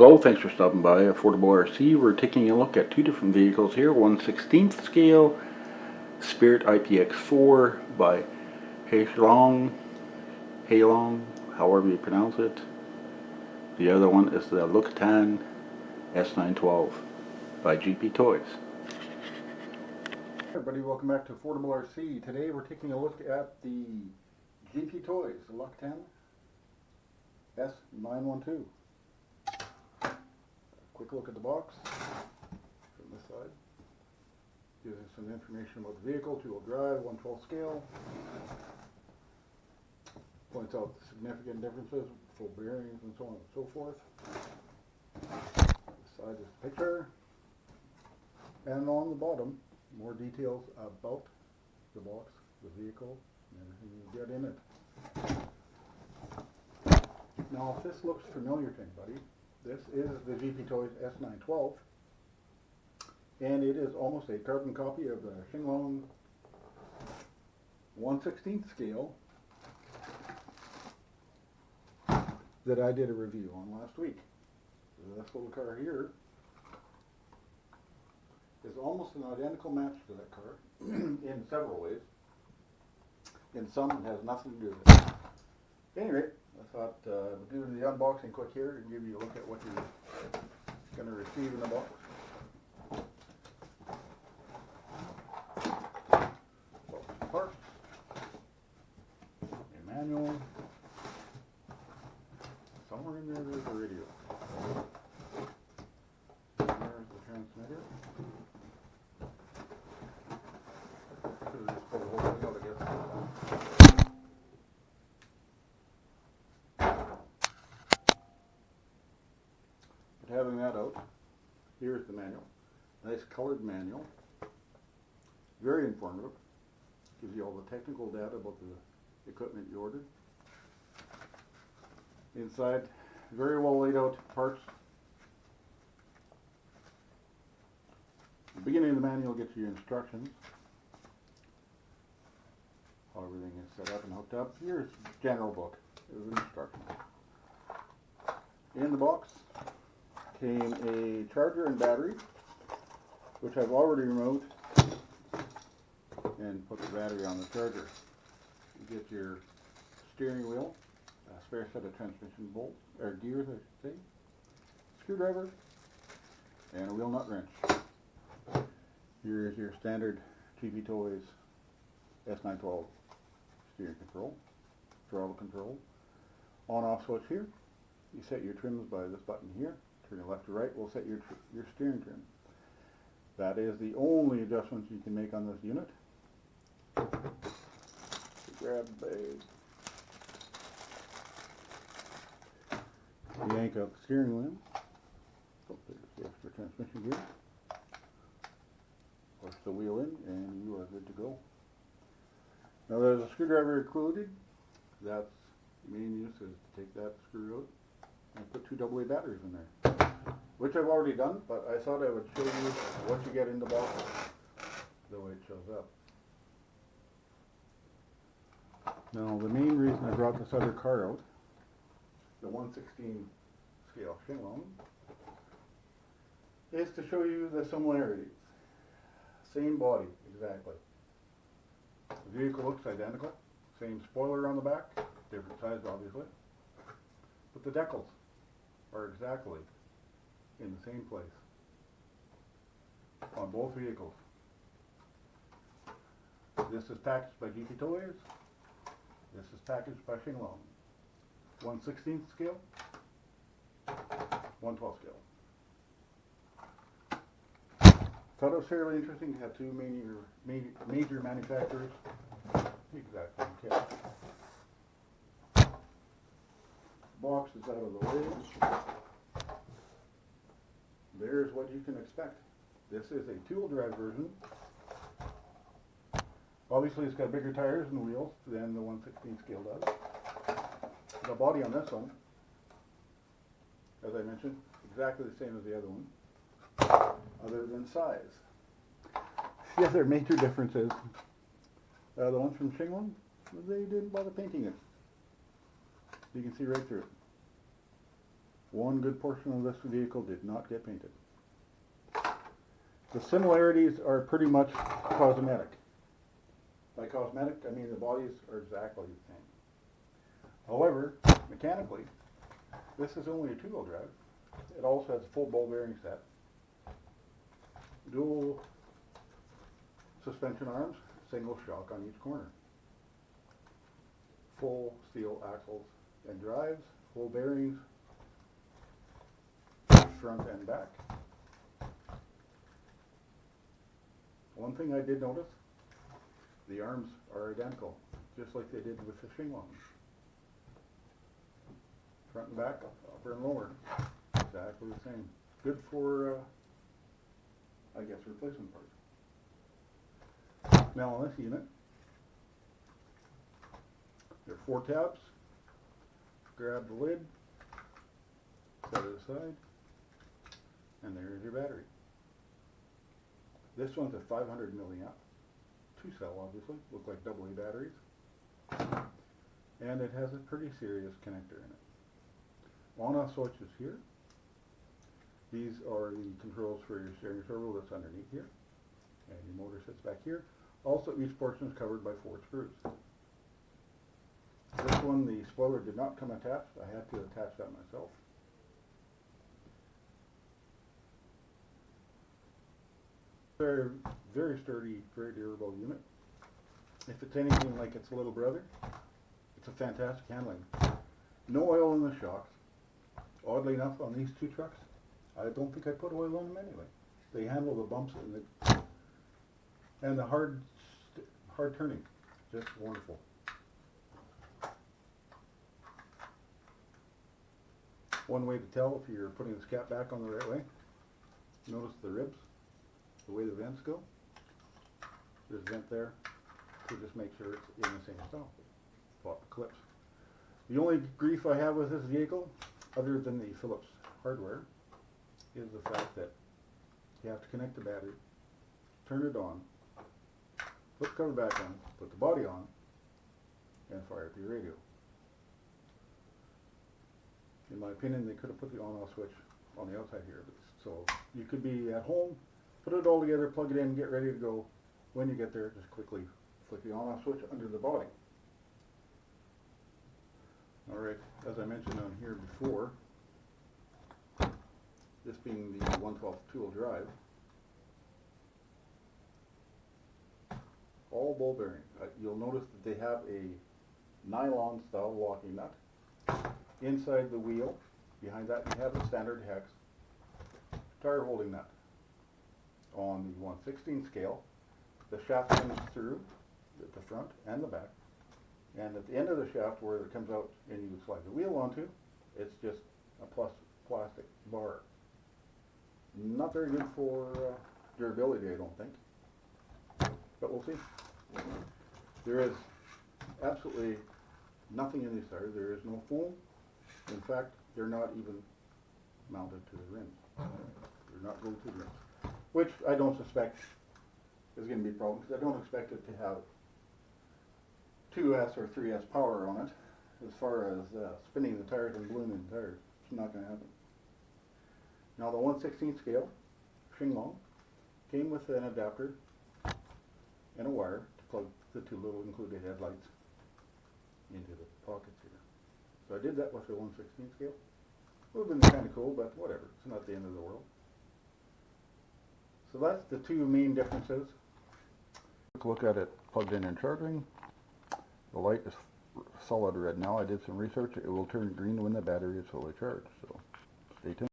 Hello, thanks for stopping by Affordable RC. We're taking a look at two different vehicles here. 1/16th scale Spirit IPX4 by Heilong, however you pronounce it. The other one is the Luctan S912 by GPTOYS. Hey everybody, welcome back to Affordable RC. Today we're taking a look at the GPTOYS Luctan S912. Quick look at the box from this side. Gives us some information about the vehicle, 2-wheel drive, 1/12 scale. Points out the significant differences, full bearings and so on and so forth. This side is the picture. And on the bottom, more details about the box, the vehicle, and everything you get in it. Now if this looks familiar to anybody, this is the GPTOYS S912, and it is almost a carbon copy of the Xinglong 1/16th scale that I did a review on last week. This little car here is almost an identical match to that car in several ways. In some, it has nothing to do with it. Anyway, I thought we'd do the unboxing quick here and give you a look at what you're going to receive in the box. Parts, a manual, somewhere in there there's a radio. There's the transmitter. Should have just pulled the whole thing out, I guess. Having that out, here's the manual. Nice colored manual. Very informative. Gives you all the technical data about the equipment you ordered. Inside, very well laid out parts. The beginning of the manual gets you your instructions. How everything is set up and hooked up. Here's the general book. There's instructions. In the box came a charger and battery, which I've already removed and put the battery on the charger. You get your steering wheel, a spare set of transmission bolts, or gears I should say, screwdriver, and a wheel nut wrench. Here's your standard GPTOYS S912 steering control, throttle control, on-off switch here. You set your trims by this button here. Turn your left to right will set your steering trim. That is the only adjustments you can make on this unit. Grab the bag. Yank out the steering wheel. Oh, there's the extra transmission gear. Push the wheel in and you are good to go. Now there's a screwdriver included. That's the main use is to take that screw out and put 2 AA batteries in there, which I've already done, but I thought I would show you what you get in the box the way it shows up. Now the main reason I brought this other car out, the 1/16 scale Xinglong, is to show you the similarities. Same body, exactly. The vehicle looks identical, same spoiler on the back, different size obviously, but the decals are exactly in the same place on both vehicles. This is packaged by GPTOYS. This is packaged by Xinglong. 1/16th scale, 1/12 scale. Thought it was fairly interesting to have two major manufacturers exactly. Okay. Box is out of the way. There's what you can expect. This is a 2-wheel drive version. Obviously it's got bigger tires and wheels than the 1/16 scale does. The body on this one, as I mentioned, exactly the same as the other one, other than size. The other major difference is the ones from Xinglong, they didn't bother painting it. You can see right through it. one good portion of this vehicle did not get painted. The similarities are pretty much cosmetic. By cosmetic, I mean the bodies are exactly the same. However, mechanically, this is only a two-wheel drive. It also has a full ball bearing set, dual suspension arms, single shock on each corner, full steel axles and drives, full bearings, front and back. One thing I did notice, the arms are identical, just like they did with the Shinglong. Front and back, upper and lower, exactly the same. Good for, I guess, replacement parts. Now on this unit, there are 4 tabs. Grab the lid, set it aside, and there's your battery. This one's a 500 milliamp, 2-cell obviously, look like AA batteries, and it has a pretty serious connector in it. On-off switch is here. These are the controls for your steering servo that's underneath here, and your motor sits back here. Also, each portion is covered by 4 screws. This one, the spoiler did not come attached. I had to attach that myself. Very, very sturdy, very durable unit. If it's anything like its little brother, it's a fantastic handling. No oil in the shocks. Oddly enough, on these 2 trucks, I don't think I put oil on them anyway. They handle the bumps and the hard turning. Just wonderful. One way to tell if you're putting this cap back on the right way, notice the ribs, the way the vents go. There's a vent there to just make sure it's in the same style. Pop the clips. The only grief I have with this vehicle, other than the Phillips hardware, is the fact that you have to connect the battery, turn it on, put the cover back on, put the body on, and fire up your radio. In my opinion, they could have put the on-off switch on the outside here. So you could be at home, put it all together, plug it in, get ready to go. When you get there, just quickly flick the on-off switch under the body. Alright, as I mentioned on here before, this being the 112 two-wheel drive, all ball bearing. You'll notice that they have a nylon style walking nut. Inside the wheel, behind that you have a standard hex tire holding nut. On the 1/16 scale, the shaft comes through at the front and the back, and at the end of the shaft where it comes out and you slide the wheel onto, it's just a plastic bar. Not very good for durability, I don't think, but we'll see. There is absolutely nothing in these tires. There is no foam. In fact, they're not even mounted to the rims. They're not going to the rims, which I don't suspect is going to be a problem, because I don't expect it to have 2S or 3S power on it. As far as spinning the tires and ballooning the tires, it's not going to happen. Now the 1/16 scale Shinglong came with an adapter and a wire to plug the 2 little included headlights into the pockets here. So I did that with the 1/16 scale. It would have been kind of cool, but whatever. It's not the end of the world. So that's the 2 main differences. Look at it plugged in and charging. The light is solid red now. I did some research. It will turn green when the battery is fully charged. So stay tuned.